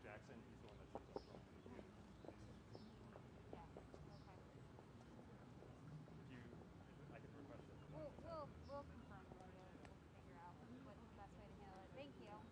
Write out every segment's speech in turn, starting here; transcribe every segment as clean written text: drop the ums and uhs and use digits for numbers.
Jackson. He's the one that shows up front. Yeah. Okay. If you, I can request it. We'll confirm it later. We'll figure out what's the best way to handle it. Thank you. Right.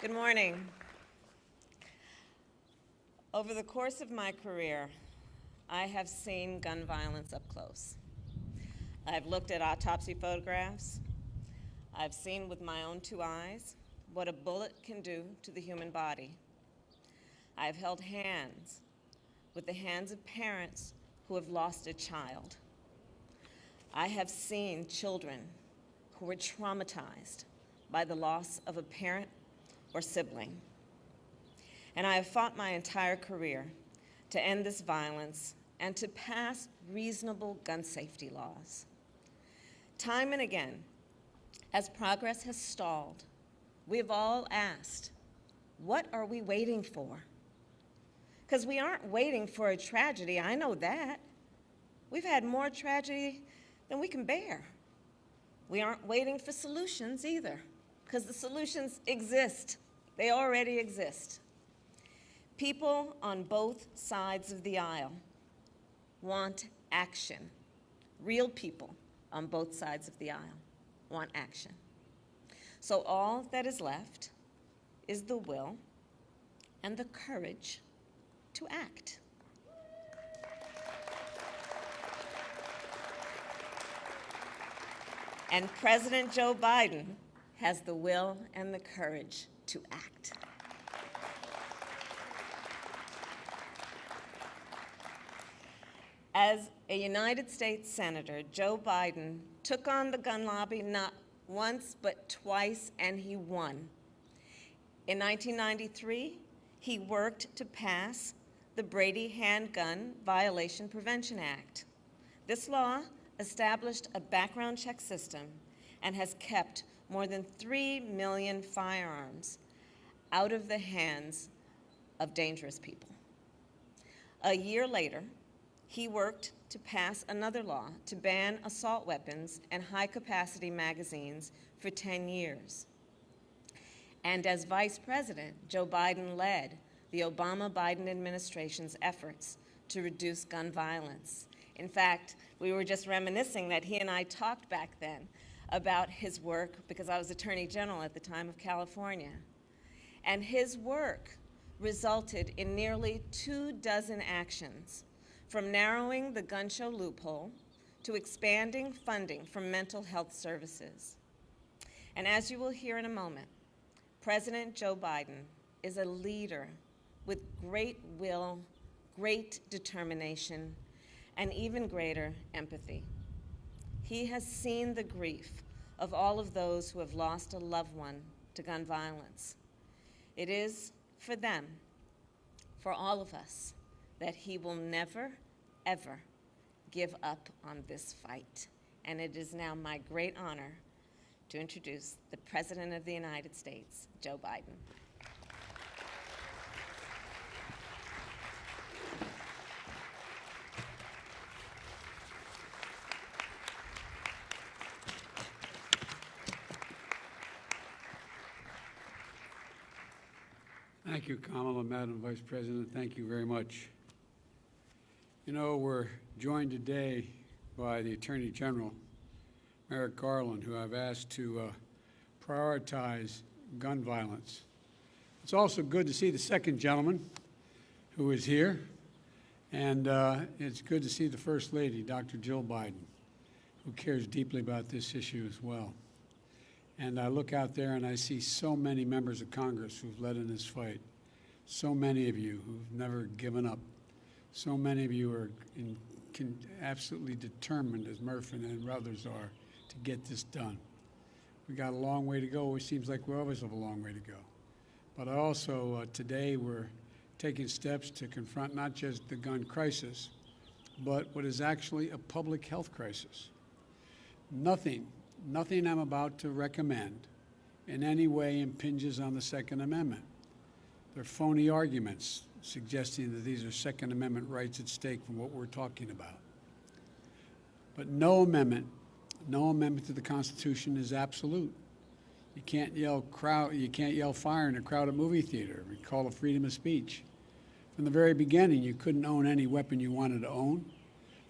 Good morning. Over the course of my career, I have seen gun violence up close. I've looked at autopsy photographs. I've seen with my own two eyes what a bullet can do to the human body. I've held hands with the hands of parents who have lost a child. I have seen children who were traumatized by the loss of a parent or sibling. And I have fought my entire career to end this violence and to pass reasonable gun safety laws. Time and again, as progress has stalled, we have all asked, what are we waiting for? Because we aren't waiting for a tragedy, I know that. We've had more tragedy than we can bear. We aren't waiting for solutions either, because the solutions exist. They already exist. People on both sides of the aisle want action. Real people on both sides of the aisle want action. So all that is left is the will and the courage to act. And President Joe Biden has the will and the courage to act. As a United States Senator, Joe Biden took on the gun lobby not once but twice, and he won. In 1993, he worked to pass the Brady Handgun Violation Prevention Act. This law established a background check system and has kept more than 3 million firearms out of the hands of dangerous people. A year later, he worked to pass another law to ban assault weapons and high-capacity magazines for 10 years. And as Vice President, Joe Biden led the Obama-Biden administration's efforts to reduce gun violence. In fact, we were just reminiscing that he and I talked back then about his work, because I was Attorney General at the time of California. And his work resulted in nearly 24 actions, from narrowing the gun show loophole to expanding funding for mental health services. And as you will hear in a moment, President Joe Biden is a leader with great will, great determination, and even greater empathy. He has seen the grief of all of those who have lost a loved one to gun violence. It is for them, for all of us, that he will never, ever give up on this fight. And it is now my great honor to introduce the President of the United States, Joe Biden. Thank you, Kamala, Madam Vice President. Thank you very much. You know, we're joined today by the Attorney General, Merrick Garland, who I've asked to prioritize gun violence. It's also good to see the second gentleman who is here, and it's good to see the First Lady, Dr. Jill Biden, who cares deeply about this issue as well. And I look out there and I see so many members of Congress who've led in this fight, so many of you who've never given up, so many of you are absolutely determined, as Murphy and others are, to get this done. We got a long way to go. It seems like we always have a long way to go. But I also, today, we're taking steps to confront not just the gun crisis, but what is actually a public health crisis. Nothing I'm about to recommend in any way impinges on the Second Amendment. They're phony arguments suggesting that these are Second Amendment rights at stake from what we're talking about. But no amendment to the Constitution is absolute. You can't yell fire in a crowded movie theater. We call it freedom of speech. From the very beginning, you couldn't own any weapon you wanted to own.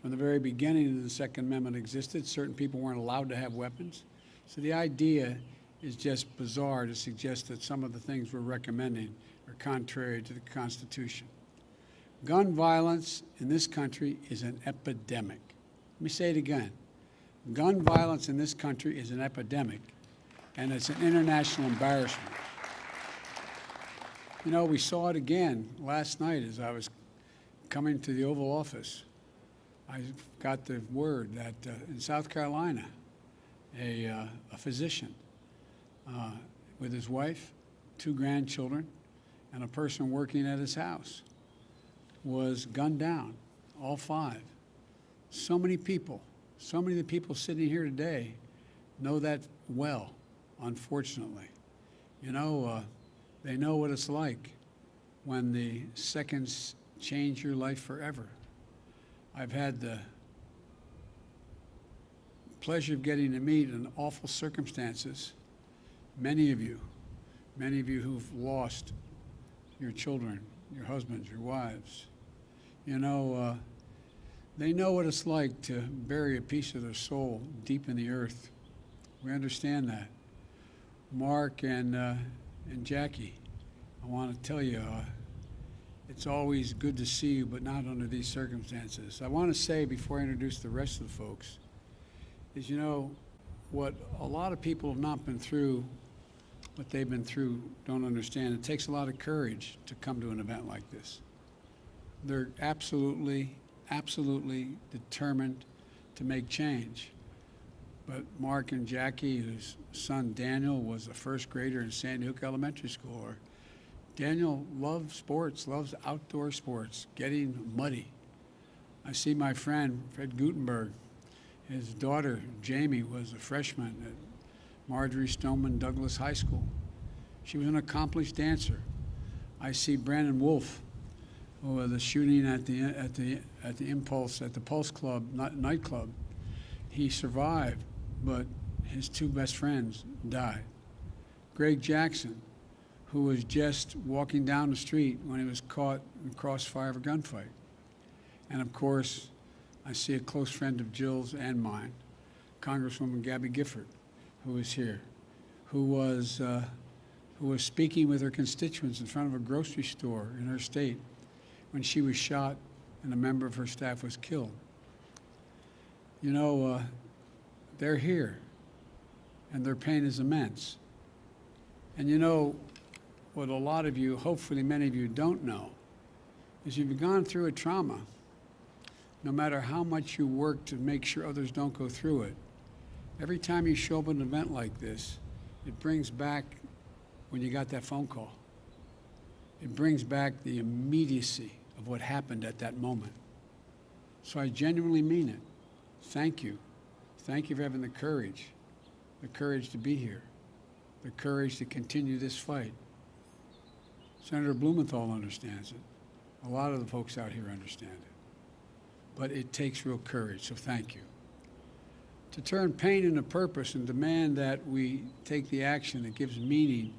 From the very beginning the Second Amendment existed, certain people weren't allowed to have weapons. So the idea is just bizarre to suggest that some of the things we're recommending are contrary to the Constitution. Gun violence in this country is an epidemic. Let me say it again. Gun violence in this country is an epidemic, and it's an international embarrassment. You know, we saw it again last night as I was coming to the Oval Office. I got the word that in South Carolina, a physician with his wife, 2 grandchildren, and a person working at his house was gunned down, all 5. So many people, so many of the people sitting here today know that well, unfortunately. You know, they know what it's like when the seconds change your life forever. I've had the pleasure of getting to meet in awful circumstances many of you who've lost your children, your husbands, your wives. You know, they know what it's like to bury a piece of their soul deep in the earth. We understand that. Mark and Jackie, I want to tell you, it's always good to see you, but not under these circumstances. I want to say before I introduce the rest of the folks is, you know, what a lot of people have not been through, what they've been through, don't understand. It takes a lot of courage to come to an event like this. They're absolutely determined to make change. But Mark and Jackie, whose son Daniel was a first grader in Sandy Hook Elementary School, or Daniel loves sports, loves outdoor sports, getting muddy. I see my friend, Fred Gutenberg. His daughter, Jamie, was a freshman at Marjorie Stoneman Douglas High School. She was an accomplished dancer. I see Brandon Wolf, who was the shooting at the Pulse Club nightclub. He survived, but his 2 best friends died. Greg Jackson, who was just walking down the street when he was caught in the crossfire of a gunfight. And of course, I see a close friend of Jill's and mine, Congresswoman Gabby Gifford, who is here, who was speaking with her constituents in front of a grocery store in her state when she was shot and a member of her staff was killed. You know, they're here, and their pain is immense. And you know, what a lot of you, hopefully many of you, don't know is you've gone through a trauma. No matter how much you work to make sure others don't go through it, every time you show up at an event like this, it brings back when you got that phone call. It brings back the immediacy of what happened at that moment. So I genuinely mean it. Thank you. Thank you for having the courage to be here, the courage to continue this fight. Senator Blumenthal understands it. A lot of the folks out here understand it. But it takes real courage, so thank you. To turn pain into purpose and demand that we take the action that gives meaning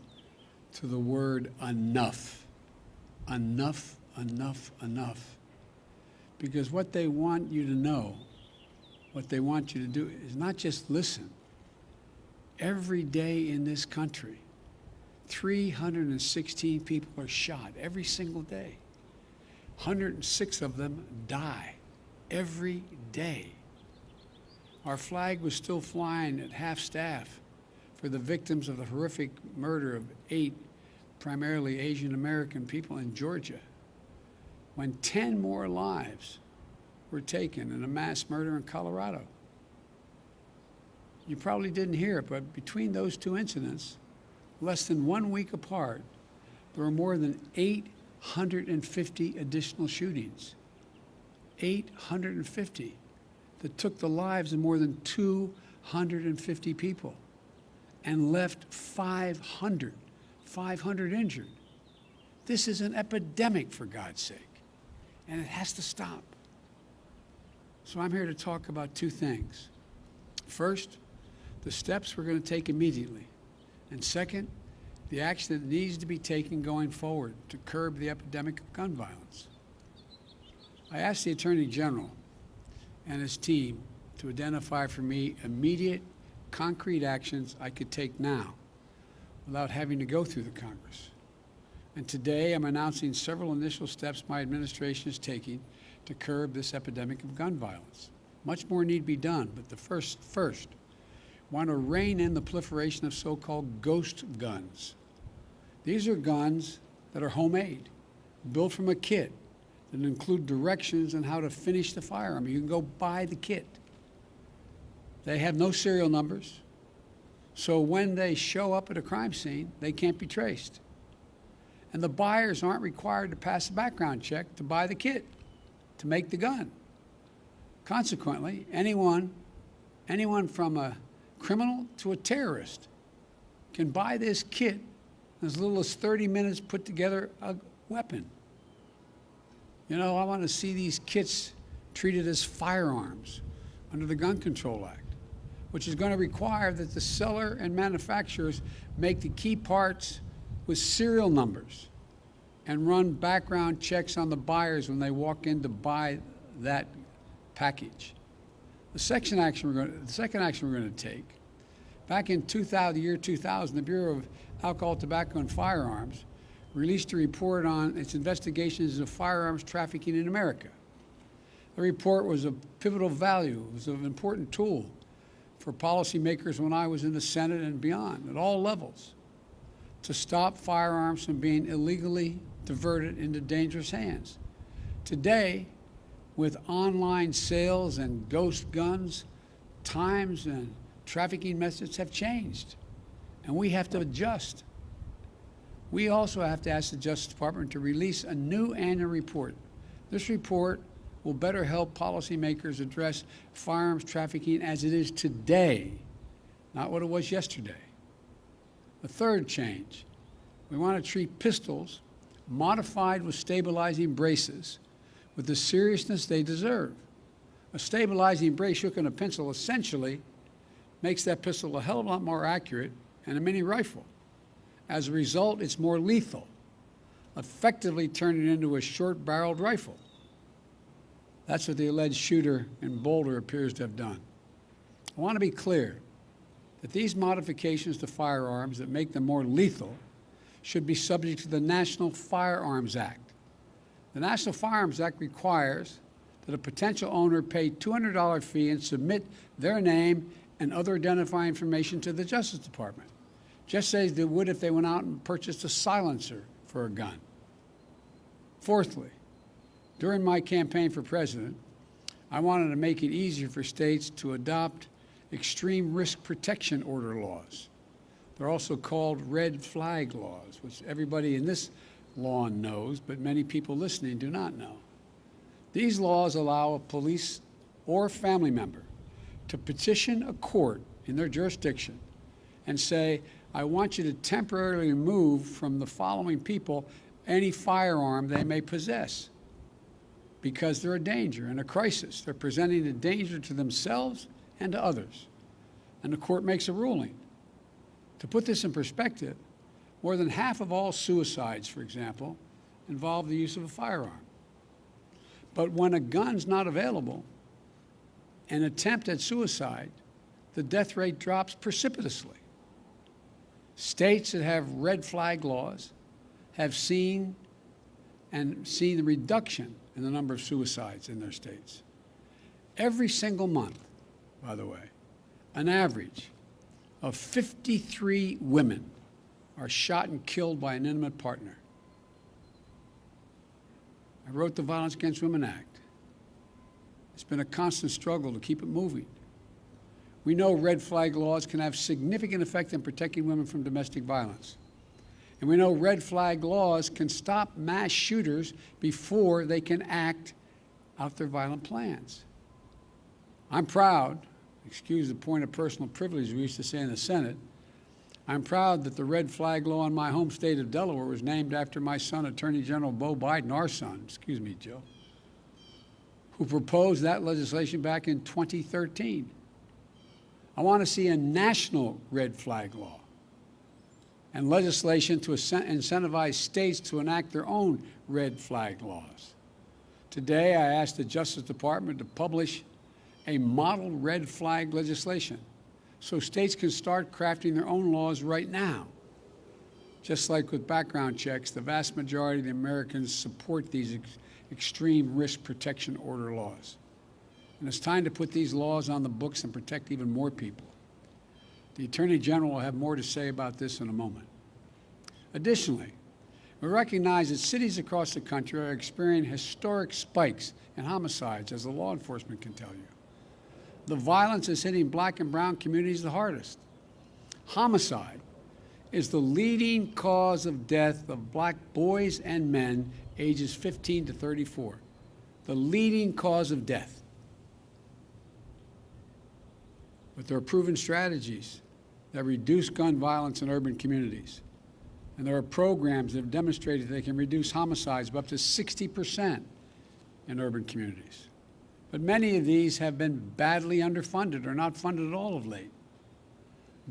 to the word enough. Enough, enough, enough. Because what they want you to know, what they want you to do is not just listen. Every day in this country, 316 people are shot every single day. 106 of them die every day. Our flag was still flying at half-staff for the victims of the horrific murder of 8 primarily Asian American people in Georgia, when 10 more lives were taken in a mass murder in Colorado. You probably didn't hear it, but between those 2 incidents, less than 1 week apart, there were more than 850 additional shootings. 850 that took the lives of more than 250 people and left 500 injured. This is an epidemic, for God's sake, and it has to stop. So I'm here to talk about 2 things. First, the steps we're going to take immediately. And second, the action that needs to be taken going forward to curb the epidemic of gun violence. I asked the Attorney General and his team to identify for me immediate, concrete actions I could take now without having to go through the Congress. And today I'm announcing several initial steps my administration is taking to curb this epidemic of gun violence. Much more need be done, but the first, want to rein in the proliferation of so-called ghost guns. These are guns that are homemade, built from a kit, that include directions on how to finish the firearm. You can go buy the kit. They have no serial numbers, so when they show up at a crime scene, they can't be traced. And the buyers aren't required to pass a background check to buy the kit, to make the gun. Consequently, anyone from a criminal to a terrorist can buy this kit in as little as 30 minutes, put together a weapon. You know, I want to see these kits treated as firearms under the Gun Control Act, which is going to require that the seller and manufacturers make the key parts with serial numbers and run background checks on the buyers when they walk in to buy that package. The second action we're going to take, back in the year 2000, the Bureau of Alcohol, Tobacco, and Firearms released a report on its investigations of firearms trafficking in America. The report was of pivotal value. It was an important tool for policymakers when I was in the Senate and beyond, at all levels, to stop firearms from being illegally diverted into dangerous hands. Today, with online sales and ghost guns, times and trafficking methods have changed, and we have to adjust. We also have to ask the Justice Department to release a new annual report. This report will better help policymakers address firearms trafficking as it is today, not what it was yesterday. The third change, we want to treat pistols modified with stabilizing braces with the seriousness they deserve. A stabilizing brace shook in a pencil essentially makes that pistol a hell of a lot more accurate than a mini rifle. As a result, it's more lethal, effectively turning it into a short-barreled rifle. That's what the alleged shooter in Boulder appears to have done. I want to be clear that these modifications to firearms that make them more lethal should be subject to the National Firearms Act. The National Firearms Act requires that a potential owner pay $200 fee and submit their name and other identifying information to the Justice Department, just as they would if they went out and purchased a silencer for a gun. Fourthly, during my campaign for president, I wanted to make it easier for states to adopt extreme risk protection order laws. They're also called red flag laws, which everybody in this lawn knows, but many people listening do not know. These laws allow a police or family member to petition a court in their jurisdiction and say, I want you to temporarily remove from the following people any firearm they may possess because they're a danger and a crisis. They're presenting a danger to themselves and to others. And the court makes a ruling. To put this in perspective, more than half of all suicides, for example, involve the use of a firearm. But when a gun's not available, an attempt at suicide, the death rate drops precipitously. States that have red flag laws have seen the reduction in the number of suicides in their states. Every single month, by the way, an average of 53 women are shot and killed by an intimate partner. I wrote the Violence Against Women Act. It's been a constant struggle to keep it moving. We know red flag laws can have significant effect in protecting women from domestic violence. And we know red flag laws can stop mass shooters before they can act out their violent plans. I'm proud, excuse the point of personal privilege we used to say in the Senate, I'm proud that the red flag law in my home state of Delaware was named after my son, Attorney General Beau Biden, our son, excuse me, Joe, who proposed that legislation back in 2013. I want to see a national red flag law and legislation to incentivize states to enact their own red flag laws. Today, I asked the Justice Department to publish a model red flag legislation so states can start crafting their own laws right now. Just like with background checks, the vast majority of the Americans support these extreme risk protection order laws. And it's time to put these laws on the books and protect even more people. The Attorney General will have more to say about this in a moment. Additionally, we recognize that cities across the country are experiencing historic spikes in homicides, as the law enforcement can tell you. The violence is hitting black and brown communities the hardest. Homicide is the leading cause of death of black boys and men ages 15 to 34. The leading cause of death. But there are proven strategies that reduce gun violence in urban communities. And there are programs that have demonstrated they can reduce homicides by up to 60% in urban communities. But many of these have been badly underfunded or not funded at all of late.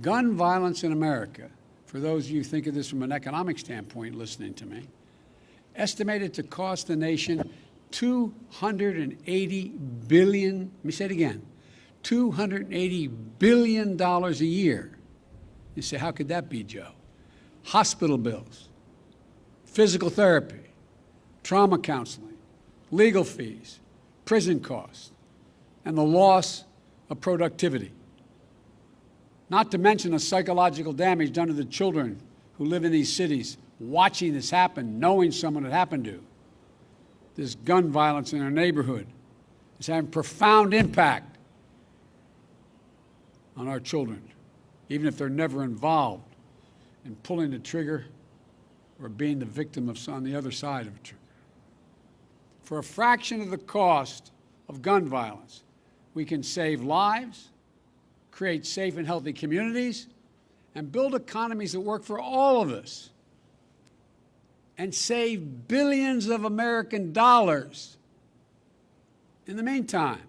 Gun violence in America, for those of you who think of this from an economic standpoint listening to me, estimated to cost the nation $280 billion, let me say it again, $280 billion a year. You say, how could that be, Joe? Hospital bills, physical therapy, trauma counseling, legal fees, prison costs, and the loss of productivity. Not to mention the psychological damage done to the children who live in these cities, watching this happen, knowing someone it happened to. This gun violence in their neighborhood is having profound impact on our children, even if they're never involved in pulling the trigger or being the victim of on the other side of a trigger. For a fraction of the cost of gun violence, we can save lives, create safe and healthy communities, and build economies that work for all of us, and save billions of American dollars. In the meantime,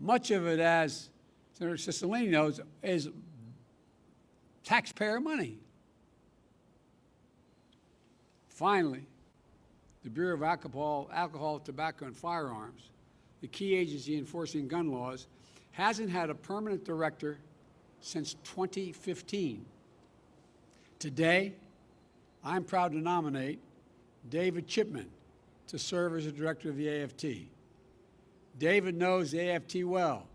much of it, as Senator Cicilline knows, is taxpayer money. Finally, the Bureau of Alcohol, Tobacco, and Firearms, the key agency enforcing gun laws, hasn't had a permanent director since 2015. Today, I'm proud to nominate David Chipman to serve as the director of the AFT. David knows the AFT well.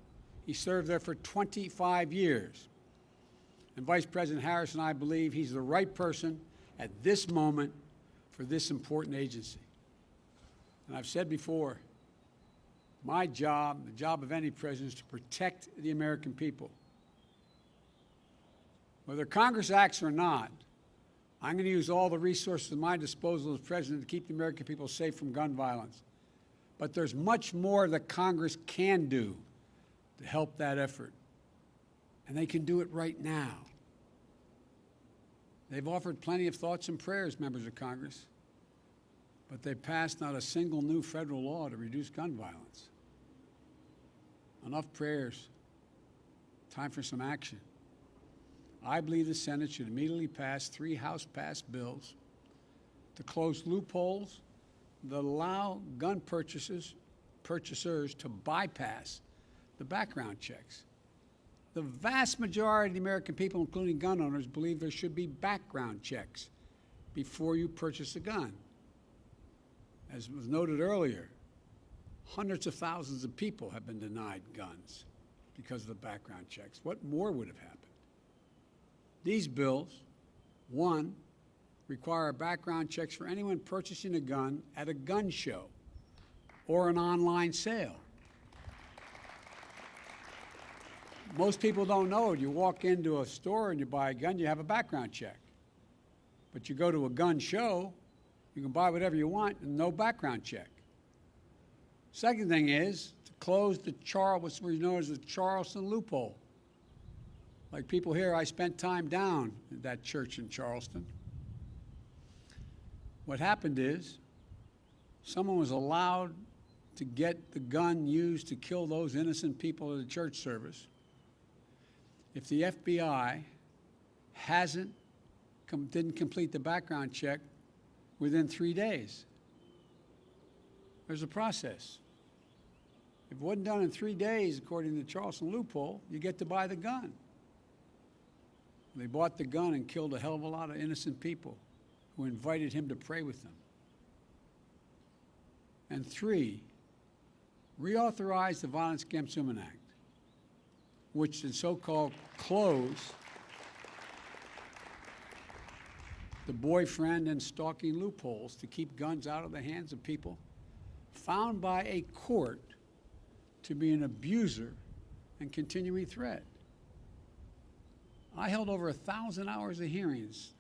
He served there for 25 years. And Vice President Harris and I believe he's the right person at this moment for this important agency. And I've said before, my job, the job of any president, is to protect the American people. Whether Congress acts or not, I'm going to use all the resources at my disposal as president to keep the American people safe from gun violence. But there's much more that Congress can do to help that effort. And they can do it right now. They've offered plenty of thoughts and prayers, members of Congress, but they've passed not a single new federal law to reduce gun violence. Enough prayers. Time for some action. I believe the Senate should immediately pass 3 House-passed bills to close loopholes that allow gun purchasers to bypass the background checks. The vast majority of the American people, including gun owners, believe there should be background checks before you purchase a gun. As was noted earlier, hundreds of thousands of people have been denied guns because of the background checks. What more would have happened? These bills, one, require background checks for anyone purchasing a gun at a gun show or an online sale. Most people don't know it. You walk into a store and you buy a gun, you have a background check. But you go to a gun show, you can buy whatever you want and no background check. Second thing is to close what's known as the Charleston loophole. Like people here, I spent time down at that church in Charleston. What happened is someone was allowed to get the gun used to kill those innocent people at a church service. If the FBI didn't complete the background check within 3 days, there's a process. If it wasn't done in 3 days, according to the Charleston loophole, you get to buy the gun. They bought the gun and killed a hell of a lot of innocent people who invited him to pray with them. And 3, reauthorize the Violence Against Women Act, which the so-called close the boyfriend and stalking loopholes to keep guns out of the hands of people found by a court to be an abuser and continuing threat. I held over 1,000 hours of hearings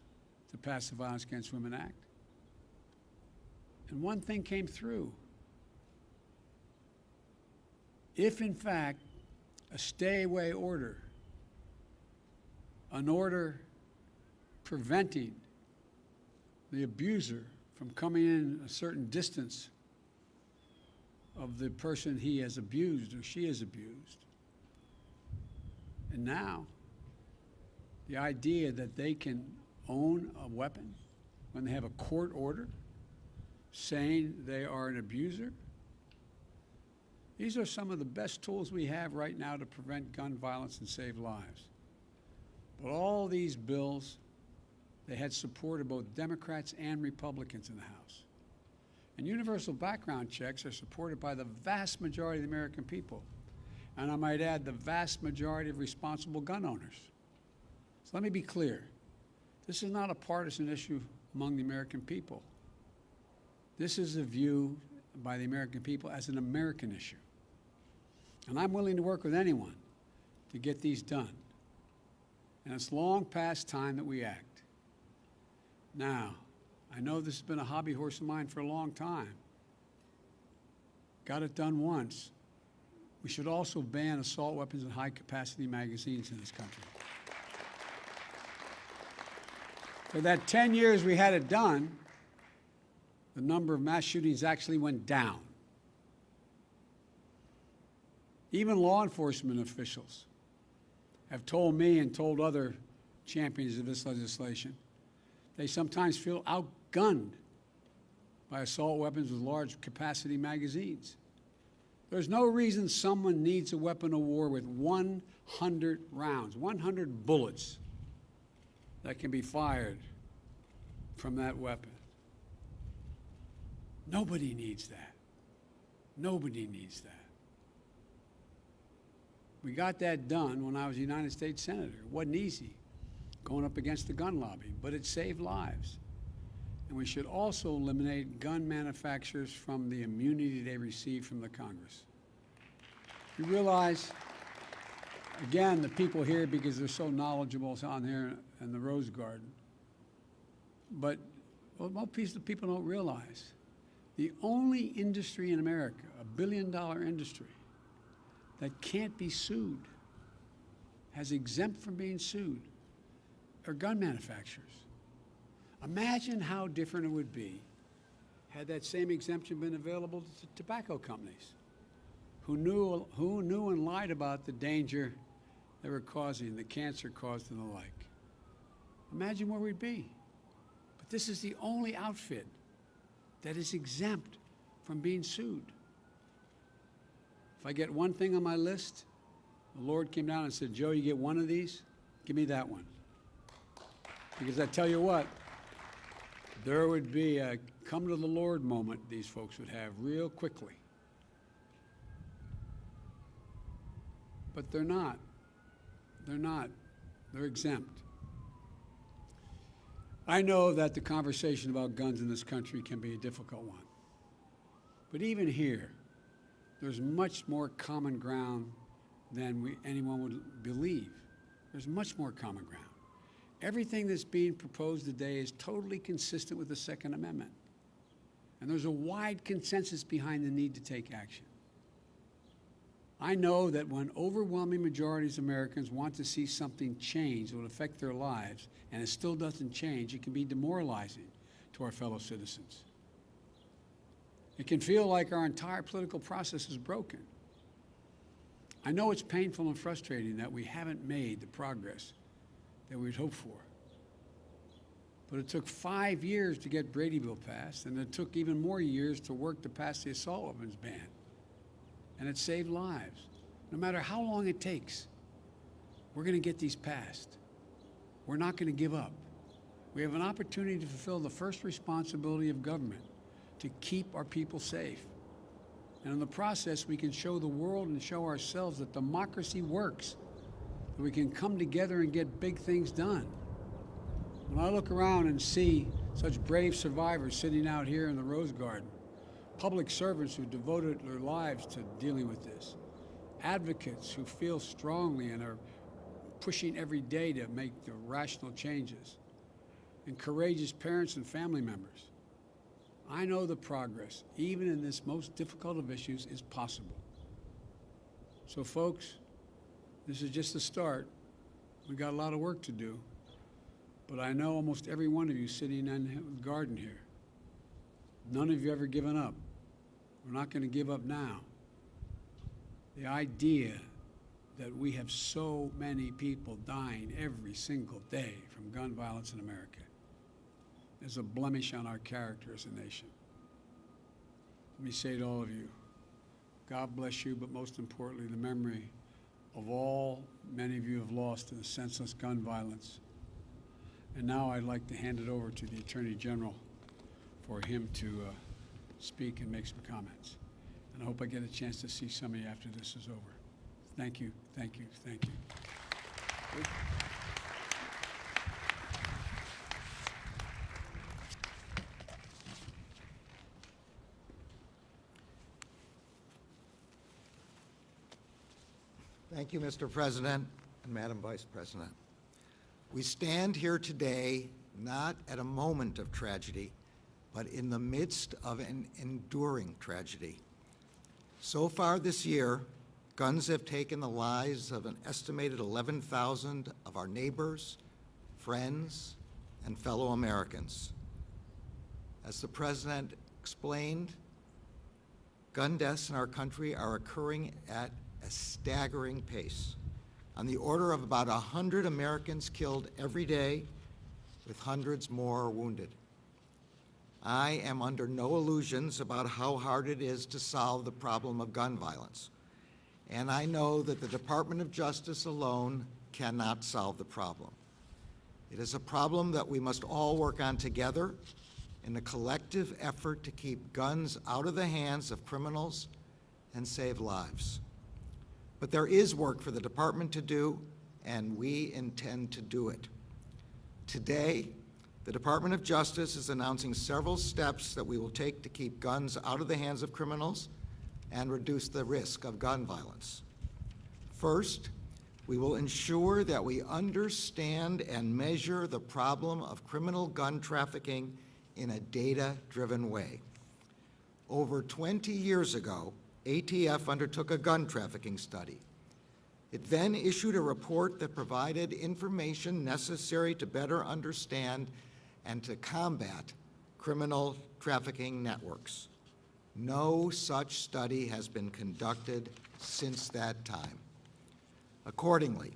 to pass the Violence Against Women Act. And one thing came through. If, in fact, a stay-away order, an order preventing the abuser from coming in a certain distance of the person he has abused or she has abused. And now, the idea that they can own a weapon when they have a court order saying they are an abuser. These are some of the best tools we have right now to prevent gun violence and save lives. But all these bills, they had support of both Democrats and Republicans in the House. And universal background checks are supported by the vast majority of the American people. And I might add, the vast majority of responsible gun owners. So let me be clear. This is not a partisan issue among the American people. This is a view by the American people as an American issue. And I'm willing to work with anyone to get these done. And it's long past time that we act. Now, I know this has been a hobby horse of mine for a long time. Got it done once. We should also ban assault weapons and high-capacity magazines in this country. For that 10 years we had it done, the number of mass shootings actually went down. Even law enforcement officials have told me and told other champions of this legislation, they sometimes feel outgunned by assault weapons with large capacity magazines. There's no reason someone needs a weapon of war with 100 rounds, 100 bullets that can be fired from that weapon. Nobody needs that. Nobody needs that. We got that done when I was a United States Senator. It wasn't easy going up against the gun lobby, but it saved lives. And we should also eliminate gun manufacturers from the immunity they receive from the Congress. You realize, again, the people here, because they're so knowledgeable on here in the Rose Garden, but what most people don't realize, the only industry in America, $1 billion industry, that can't be sued, has exempt from being sued, are gun manufacturers. Imagine how different it would be had that same exemption been available to tobacco companies who knew and lied about the danger they were causing, the cancer caused and the like. Imagine where we'd be. But this is the only outfit that is exempt from being sued. If I get one thing on my list, the Lord came down and said, Joe, you get one of these, give me that one. Because I tell you what, there would be a come to the Lord moment these folks would have real quickly. But they're not. They're not. They're exempt. I know that the conversation about guns in this country can be a difficult one. But even here, there's much more common ground than anyone would believe. There's much more common ground. Everything that's being proposed today is totally consistent with the Second Amendment. And there's a wide consensus behind the need to take action. I know that when overwhelming majorities of Americans want to see something change that will affect their lives, and it still doesn't change, it can be demoralizing to our fellow citizens. It can feel like our entire political process is broken. I know it's painful and frustrating that we haven't made the progress that we'd hoped for. But it took 5 years to get Bradyville passed, and it took even more years to work to pass the assault weapons ban. And it saved lives. No matter how long it takes, we're going to get these passed. we're not going to give up. We have an opportunity to fulfill the first responsibility of government, to keep our people safe. And in the process, we can show the world and show ourselves that democracy works, that we can come together and get big things done. When I look around and see such brave survivors sitting out here in the Rose Garden, public servants who devoted their lives to dealing with this, advocates who feel strongly and are pushing every day to make the rational changes, and courageous parents and family members, I know the progress, even in this most difficult of issues, is possible. So folks, this is just the start. We've got a lot of work to do, but I know almost every one of you sitting in the garden here, none of you ever given up. We're not going to give up now. The idea that we have so many people dying every single day from gun violence in America is a blemish on our character as a nation. Let me say to all of you, God bless you, but most importantly, the memory of all many of you have lost in the senseless gun violence. And now I'd like to hand it over to the Attorney General for him to speak and make some comments. And I hope I get a chance to see some of you after this is over. Thank you, thank you, thank you. Thank you, Mr. President and Madam Vice President. We stand here today not at a moment of tragedy, but in the midst of an enduring tragedy. So far this year, guns have taken the lives of an estimated 11,000 of our neighbors, friends, and fellow Americans. As the President explained, gun deaths in our country are occurring at a staggering pace, on the order of about 100 Americans killed every day, with hundreds more wounded. I am under no illusions about how hard it is to solve the problem of gun violence, and I know that the Department of Justice alone cannot solve the problem. It is a problem that we must all work on together in a collective effort to keep guns out of the hands of criminals and save lives. But there is work for the department to do, and we intend to do it. Today, the Department of Justice is announcing several steps that we will take to keep guns out of the hands of criminals and reduce the risk of gun violence. First, we will ensure that we understand and measure the problem of criminal gun trafficking in a data-driven way. Over 20 years ago, ATF undertook a gun trafficking study. It then issued a report that provided information necessary to better understand and to combat criminal trafficking networks. No such study has been conducted since that time. Accordingly,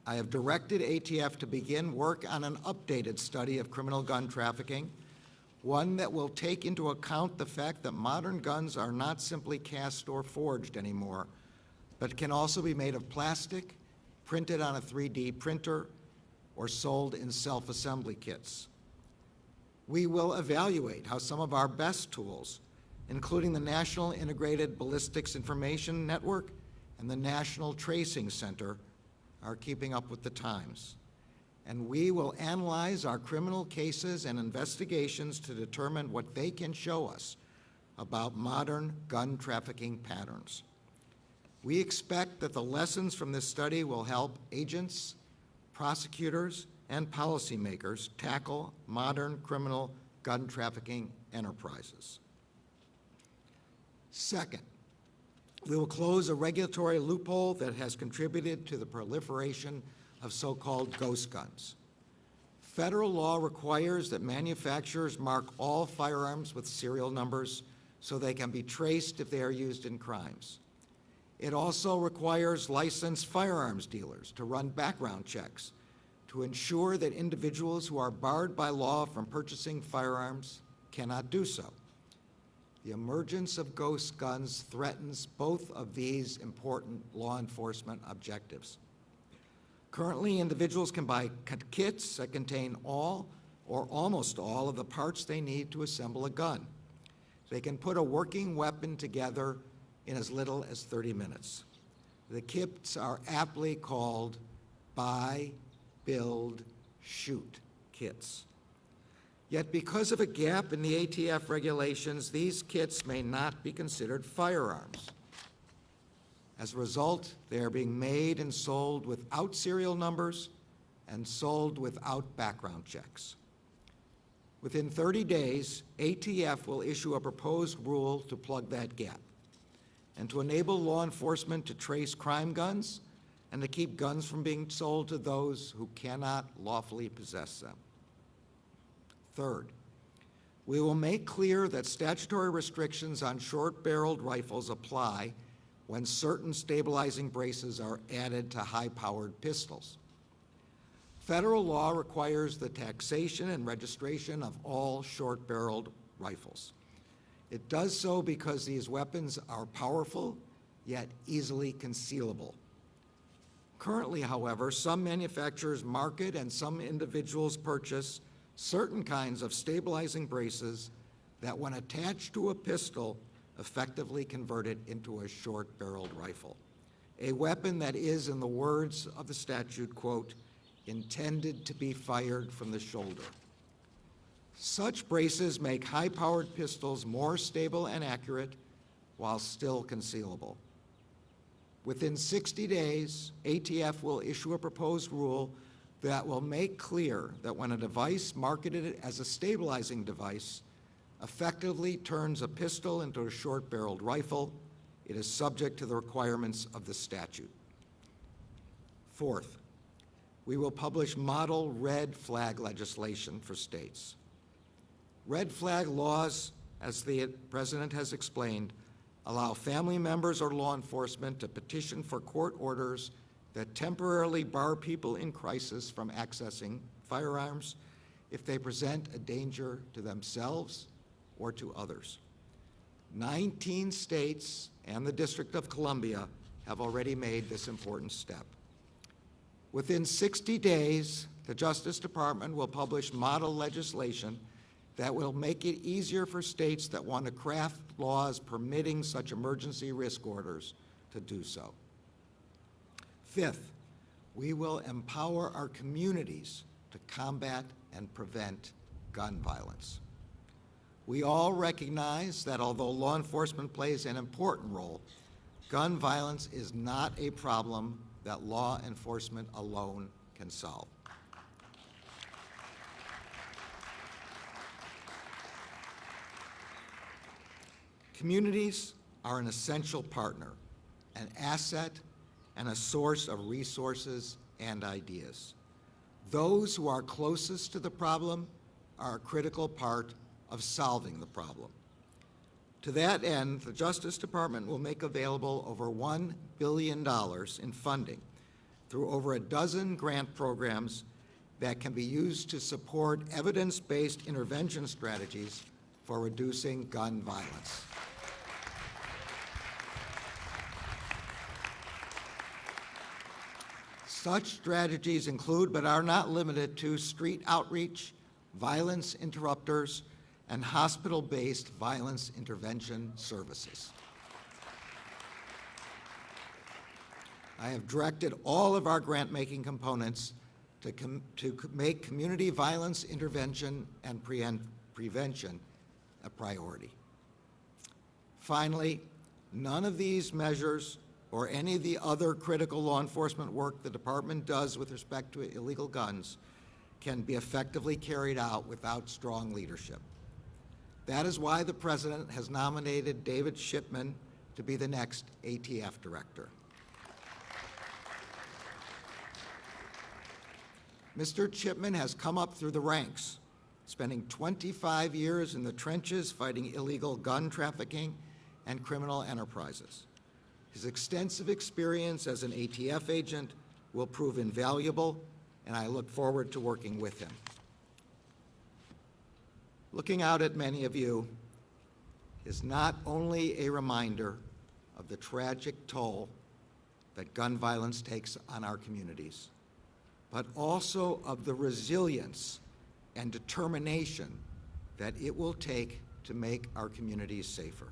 I have directed ATF to begin work on an updated study of criminal gun trafficking, one that will take into account the fact that modern guns are not simply cast or forged anymore, but can also be made of plastic, printed on a 3D printer, or sold in self-assembly kits. We will evaluate how some of our best tools, including the National Integrated Ballistics Information Network and the National Tracing Center, are keeping up with the times. And we will analyze our criminal cases and investigations to determine what they can show us about modern gun trafficking patterns. We expect that the lessons from this study will help agents, prosecutors, and policymakers tackle modern criminal gun trafficking enterprises. Second, we will close a regulatory loophole that has contributed to the proliferation of so-called ghost guns. Federal law requires that manufacturers mark all firearms with serial numbers so they can be traced if they are used in crimes. It also requires licensed firearms dealers to run background checks to ensure that individuals who are barred by law from purchasing firearms cannot do so. The emergence of ghost guns threatens both of these important law enforcement objectives. Currently, individuals can buy kits that contain all or almost all of the parts they need to assemble a gun. They can put a working weapon together in as little as 30 minutes. The kits are aptly called buy, build, shoot kits. Yet because of a gap in the ATF regulations, these kits may not be considered firearms. As a result, they are being made and sold without serial numbers and sold without background checks. Within 30 days, ATF will issue a proposed rule to plug that gap and to enable law enforcement to trace crime guns and to keep guns from being sold to those who cannot lawfully possess them. Third, we will make clear that statutory restrictions on short-barreled rifles apply when certain stabilizing braces are added to high-powered pistols. Federal law requires the taxation and registration of all short-barreled rifles. It does so because these weapons are powerful, yet easily concealable. Currently, however, some manufacturers market and some individuals purchase certain kinds of stabilizing braces that, when attached to a pistol, effectively convert it into a short-barreled rifle, a weapon that is, in the words of the statute, quote, intended to be fired from the shoulder. Such braces make high-powered pistols more stable and accurate while still concealable. Within 60 days, ATF will issue a proposed rule that will make clear that when a device marketed as a stabilizing device effectively turns a pistol into a short-barreled rifle, it is subject to the requirements of the statute. Fourth, we will publish model red flag legislation for states. Red flag laws, as the President has explained, allow family members or law enforcement to petition for court orders that temporarily bar people in crisis from accessing firearms if they present a danger to themselves or to others. 19 states and the District of Columbia have already made this important step. Within 60 days, the Justice Department will publish model legislation that will make it easier for states that want to craft laws permitting such emergency risk orders to do so. Fifth, we will empower our communities to combat and prevent gun violence. We all recognize that although law enforcement plays an important role, gun violence is not a problem that law enforcement alone can solve. Communities are an essential partner, an asset, and a source of resources and ideas. Those who are closest to the problem are a critical part of solving the problem. To that end, the Justice Department will make available over $1 billion in funding through over a dozen grant programs that can be used to support evidence-based intervention strategies for reducing gun violence. Such strategies include, but are not limited to, street outreach, violence interrupters, and hospital-based violence intervention services. I have directed all of our grant-making components to make community violence intervention and prevention a priority. Finally, none of these measures or any of the other critical law enforcement work the Department does with respect to illegal guns can be effectively carried out without strong leadership. That is why the President has nominated David Shipman to be the next ATF director. Mr. Shipman has come up through the ranks, spending 25 years in the trenches fighting illegal gun trafficking and criminal enterprises. His extensive experience as an ATF agent will prove invaluable, and I look forward to working with him. Looking out at many of you is not only a reminder of the tragic toll that gun violence takes on our communities, but also of the resilience and determination that it will take to make our communities safer.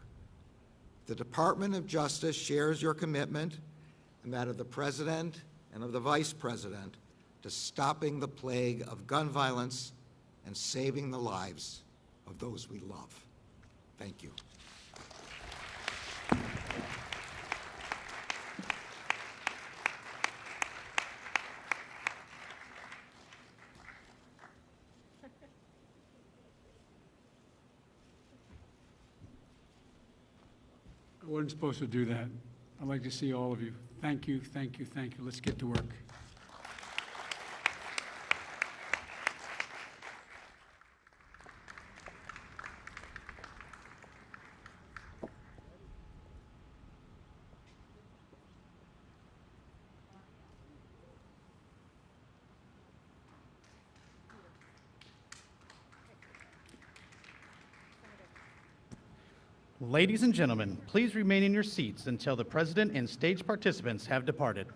The Department of Justice shares your commitment and that of the President and of the Vice President to stopping the plague of gun violence and saving the lives of those we love. Thank you. I wasn't supposed to do that. I'd like to see all of you. Thank you, thank you, thank you. Let's get to work. Ladies and gentlemen, please remain in your seats until the President and stage participants have departed.